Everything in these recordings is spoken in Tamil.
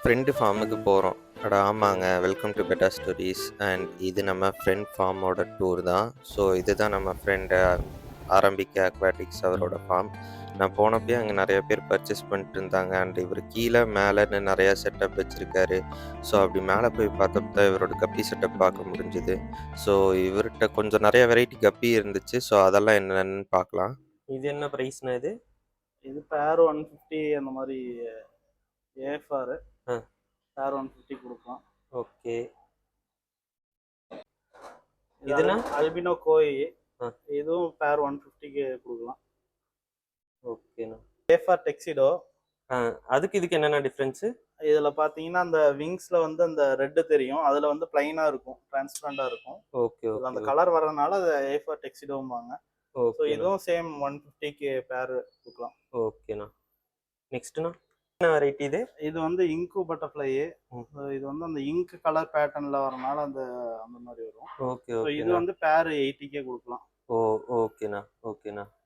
ஃப்ரெண்டு ஃபார்முக்கு போகிறோம். அட ஆமாங்க. Welcome to Petta stories. And இது நம்ம ஃப்ரெண்ட் ஃபார்மோட டூர் தான். ஸோ இதுதான் நம்ம ஃப்ரெண்டு ஆரம்பிக்க அக்வாட்டிக்ஸ் அவரோட ஃபார்ம். நான் போனப்பயே அங்கே நிறைய பேர் பர்ச்சேஸ் பண்ணிட்டு இருந்தாங்க. அண்ட் இவர் கீழே மேலேன்னு நிறையா செட்டப் வச்சுருக்காரு. ஸோ அப்படி மேலே போய் பார்த்தப்ப தான் இவரோட கப்பி செட்டப் பார்க்க முடிஞ்சுது. ஸோ இவர்கிட்ட கொஞ்சம் நிறைய வெரைட்டி கப்பி இருந்துச்சு. ஸோ அதெல்லாம் என்னென்னு பார்க்கலாம். இது என்ன ப்ரைஸ்னா இது? இது பேர் 150 அந்த மாதிரி ஏஎஃப்ஆர் பேர் 150 கொடுக்கலாம். ஓகே. இதுனா அல்பினோ கோய், இதுவும் பேர் 150க்கு கொடுக்கலாம். ஓகேண்ணா. ஏஎஃப்ஆர் டெக்ஸிடோ. அதுக்கு இதுக்கு என்னென்ன டிஃப்ரென்ஸு? இதுல பாத்தீங்கன்னா அந்த விங்ஸ்ல வந்து அந்த ரெட் தெரியும், அதுல வந்து பிளைனா இருக்கும், டிரான்ஸ்பரண்டா இருக்கும். ஓகே. அந்த கலர் வரதுனால அது ஏஎஃப்ஆர் டெக்ஸிடோம்பாங்க. ஸோ இதுவும் சேம் 150க்கு பேர் கொடுக்கலாம். ஓகேண்ணா. நெக்ஸ்ட்ண்ணா என்ன வெரைட்டி இது? இது வந்து இங்கு பட்டர்ஃப்ளை. இது வந்து அந்த இங்க் கலர் பேட்டர்ன்ல வரனால அந்த அந்த மாதிரி வரும். ஓகே. இது வந்து பேர் 80க்கே கொடுக்கலாம். ஓகேண்ணா.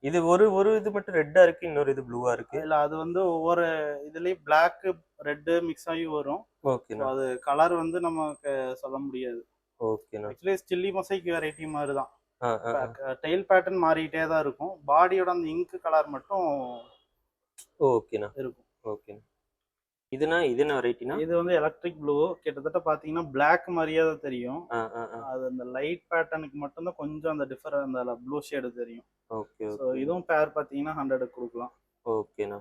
இது ஒரு இது மட்டும் ரெட்டா இருக்கு, இன்னொரு இது ப்ளூவா இருக்கு. இல்ல அது வந்து ஒவ்வொரு இதுலயும் பிளாக் ரெட் மிக்ஸ் ஆகி வரும். ஓகேண்ணா. அது கலர் வந்து நமக்கு சொல்ல முடியாது. ஓகேண்ணா. ஆக்சுவலி சில்லி மொசைக் வெரைட்டி மாதிரி தான். டெயில் பேட்டர்ன் மாறிட்டே தான் இருக்கும். பாடியோட அந்த இங்க் கலர் மட்டும் ஓகேண்ணா இருக்கும். ஓகேண்ணா. இது என்ன வெரைட்டினா? இது வந்து எலக்ட்ரிக் ப்ளூ. கிட்டத்தட்ட பாத்தீங்கன்னா பிளாக் மாதிரியே தான் தெரியும். அது அந்த லைட் பேட்டர்னுக்கு மட்டும் தான் கொஞ்சம் அந்த டிஃபரன்ஸ், அந்த ப்ளூ ஷேடு தெரியும். ஓகே. ஸோ இதுவும் பேர் பாத்தீங்கன்னா 100 கொடுக்கலாம். ஓகேண்ணா.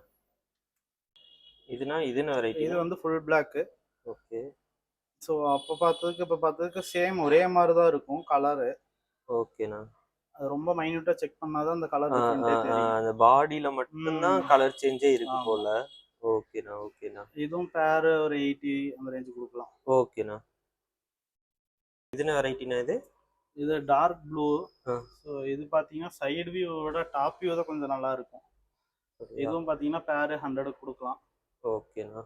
இது என்ன வெரைட்டி? இது வந்து ஃபுல் பிளாக். ஓகே. ஸோ அப்போ பார்த்ததுக்கு சேம் ஒரே மாதிரி தான் இருக்கும் கலரு. ஓகேண்ணா. அது ரொம்ப மைன்யூட்டா செக் பண்ணாதான் அந்த கலர் டிஃபரன்ட்டே தெரியும். அந்த பாடியில மட்டும் தான் கலர் சேஞ்சே இருக்கு போல. ஓகேண்ணா. இதுவும் பேர் ஒரு 80 அந்த ரேஞ்ச் கொடுக்கலாம். ஓகேண்ணா. இது என்ன வெரைட்டினா இது? இது டார்க் ப்ளூ. ஸோ இது பார்த்தீங்கன்னா சைடு வியூவோட டாப் வியூ தான் கொஞ்சம் நல்லா இருக்கும். இதுவும் பார்த்தீங்கன்னா பேர் 100 கொடுக்கலாம். ஓகேண்ணா.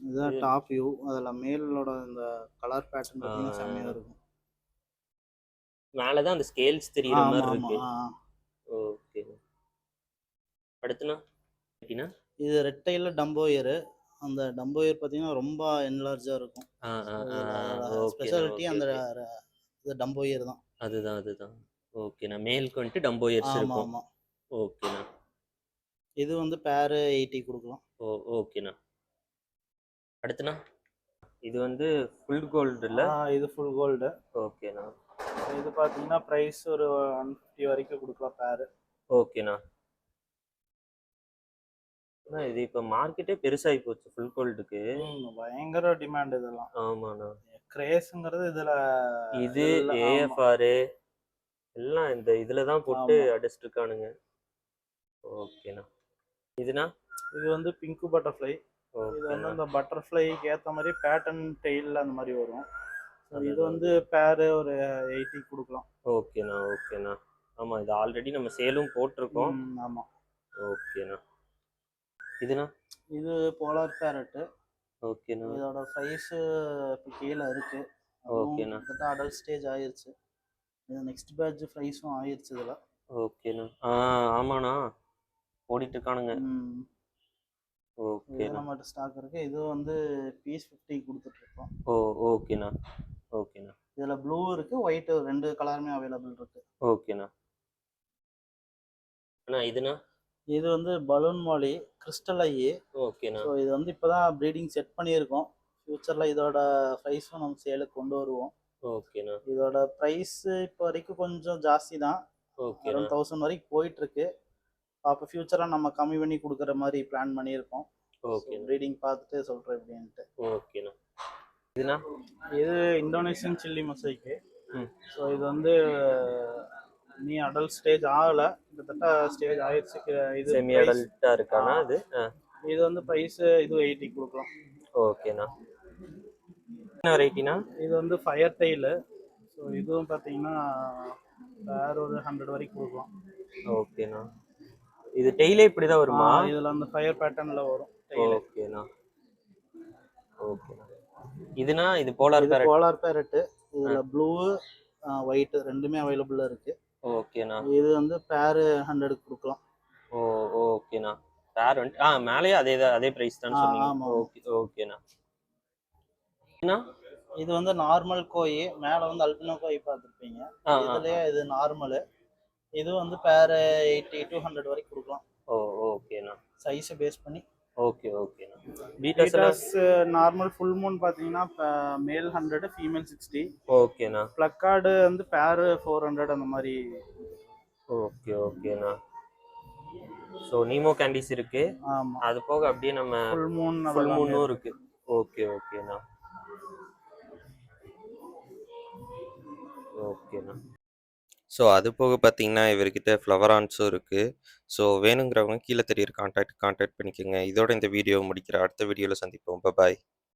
இதுதான் டாப் வியூ. அதில் மேலோட இந்த கலர் பேட்டர்ன் பார்த்தீங்கன்னா செம்மையாக இருக்கும். மேலே தான் அந்த ஸ்கேல்ஸ் தெரியுற மாதிரி இருக்கு. ஓகே. அடுத்துண்ணா இது ரெட் டைல டம்போயர். அந்த டம்போயர் பார்த்தீங்கன்னா ரொம்ப என்லார்ஜா இருக்கும். ஸ்பெஷாலிட்டி அந்த டம்போயர் தான். அதுதான். ஓகேண்ணா. மேலுக்கு வந்துட்டு டம்போயர்ஸ் இருக்கும். ஆமா. ஓகேண்ணா. இது வந்து பேர் 80 கொடுக்கலாம். ஓகேண்ணா. அடுத்துண்ணா இது வந்து ஃபுல் கோல்டு இல்ல? இது ஃபுல் கோல்டு. ஓகேண்ணா. இது பார்த்தீங்கன்னா ப்ரைஸ் ஒரு 150 வரைக்கும் கொடுக்கலாம் பேர். ஓகேண்ணா. இது இப்போ மார்க்கெட்டே பெருசாகி போச்சு ஃபுல் கோல்டுக்கு. பயங்கர டிமாண்ட் இதெல்லாம். ஆமாண்ணா. கிரேஸ்ங்கிறது இது ஏஎஃப்ஆர் எல்லாம் இந்த இதில் தான் போட்டு அடிச்சிட்டு இருக்கானுங்க. ஓகேண்ணா. இது வந்து பிங்க் பட்டர்ஃப்ளை. இது வந்து அந்த பட்டர்ஃப்ளைக்கு ஏற்ற மாதிரி பேட்டர்ன் டெயில் அந்த மாதிரி வரும். இது வந்து பேர் ஒரு 80 கொடுக்கலாம். ஓகேண்ணா. ஆமா, இது ஆல்ரெடி நம்ம சேலும் போட்டிருக்கோம். ஆமா. ஓகேண்ணா. இது போலார் பேரட். ஓகேண்ணா. இதோட சைஸ் இப்போ கீழே இருக்கு. ஓகேண்ணா. அடல்ட் ஸ்டேஜ் ஆயிருச்சு. இது நெக்ஸ்ட் பேட்ச் ப்ரைஸும் ஆயிருச்சு இதுல. ஓகேண்ணா. ஆமாண்ணா, ஓடிட்டு இருக்கானுங்க. ஓகே, நம்மகிட்ட ஸ்டாக் இருக்கு. இது வந்து பீஸ் 50 கொடுத்துட்டு இருக்கோம். ஓகேண்ணா. இதுல ப்ளூ இருக்கு, ஒயிட், ரெண்டு கலருமே அவைலபிள் இருக்கு. ஓகேண்ணா. இது வந்து பலூன் மாலி கிறிஸ்டல் ஐ. ஓகேண்ணா. ஸோ இது வந்து இப்போதான் ப்ரீடிங் செட் பண்ணியிருக்கோம். ஃபியூச்சர்ல இதோட ப்ரைஸும் நம்ம சேலுக்கு கொண்டு வருவோம். ஓகேண்ணா. இதோட ப்ரைஸ் இப்போ வரைக்கும் கொஞ்சம் ஜாஸ்தி தான். அரௌண்ட் 1000 வரைக்கும் போயிட்டு இருக்கு. அப்போ ஃபியூச்சராக நம்ம கம்மி பண்ணி கொடுக்குற மாதிரி பிளான் பண்ணியிருக்கோம். ஓகே, ப்ரீடிங் பார்த்துட்டு சொல்கிறேன் எப்படின்ட்டு. ஓகேண்ணா. இது இந்தோனேஷியன் சில்லி மொசைக்கு. ஸோ இது வந்து நீ அடல்ட் ஸ்டேஜ் ஆகலை, கிட்டத்தட்ட ஸ்டேஜ் ஆயிடுச்சு. இது செமி அடல்ட்டா இருக்கானா இது? இது வந்து ப்ரைஸ் இது 80 கொடுக்கலாம். ஓகேண்ணா. என்ன வெரைட்டினா? இது வந்து ஃபயர் டெயில். ஸோ இதுவும் பார்த்தீங்கன்னா வேற ஒரு 100 வரைக்கும் கொடுக்கலாம். ஓகேண்ணா. இது டெய்லே இப்படிதான் வருமா? இதுல அந்த ஃபயர் பேட்டர்ன்ல வரும். ஓகேண்ணா. இது போலார் பேரட். இதுல ப்ளூ ஒயிட் ரெண்டுமே அவைலபிளா இருக்கு. ஓகேண்ணா. இது வந்து பேர் 100 கொடுக்கலாம். ஓகேண்ணா. பேர் வந்து மேலேயே அதே பிரைஸ் தான் சொன்னீங்க. ஓகேண்ணா. இதுனா இது வந்து நார்மல் கோயி, மேலே வந்து அல்பினோ கோயி பார்த்துருப்பீங்க. ஆ ஆ இதுலயே இது நார்மலு. இது வந்து பேர் 80 to 100 வரைக்கும் கொடுக்கலாம். ஓ ஓகேண்ணா. சைஸை பேஸ் பண்ணி. ஓகே ஓகேண்ணா. பீட்டாஸ் எல்லாம் பீட்டாஸ் நார்மல் ஃபுல் மூன் பார்த்தீங்கன்னா மேல் 100, ஃபீமேல் 60. ஓகேண்ணா. ப்ளக்கார்டு வந்து பேர் 400 அந்த மாதிரி. ஓகே ஓகேண்ணா. ஸோ நீமோ கேண்டிஸ் இருக்கு. ஆமாம், அது போக அப்படியே நம்ம ஃபுல் மூன் ஃபுல் மூணும் இருக்கு. ஓகே ஓகேண்ணா. ஓகேண்ணா. ஸோ அது போக பார்த்தீங்கன்னா இவர்கிட்ட ஃப்ளவர் ஆன்ஸும் இருக்குது. ஸோ வேணுங்கிறவங்க கீழே தெரியுற கான்டாக்ட் பண்ணிக்கோங்க. இதோட இந்த வீடியோ முடிக்கிறேன். அடுத்த வீடியோவில் சந்திப்போம். பாய்.